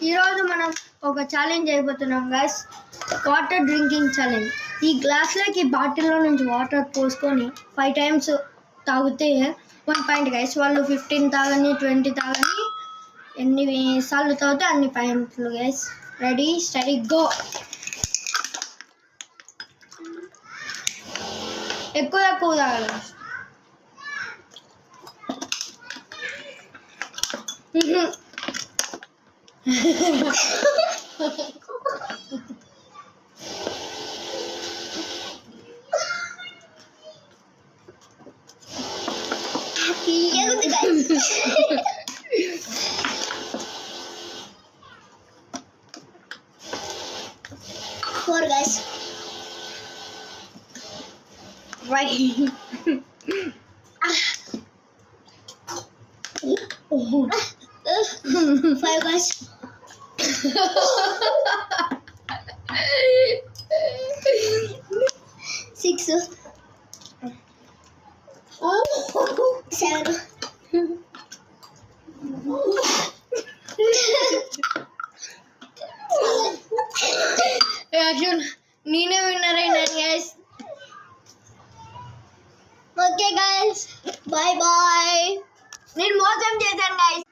ఈరోజు మనం ఒక ఛాలెంజ్ అయిపోతున్నాం గైస్. Water drinking challenge. ఈ గ్లాస్లోకి బాటిల్లో నుంచి వాటర్ పోసుకొని 5 times తాగితే 1 point గైస్. వాళ్ళు 15 తాగని 20 తాగని ఎన్ని సార్లు తాగితే అన్ని పాయింట్లు గైస్. Ready steady go. ఎక్కువ తాగాలి. Four guys. Right. Five guys. Six. Seven. నేనే విన్నర్ అయినాను guys. Okay guys. Bye bye. నేను మోసం చేశాను గైస్.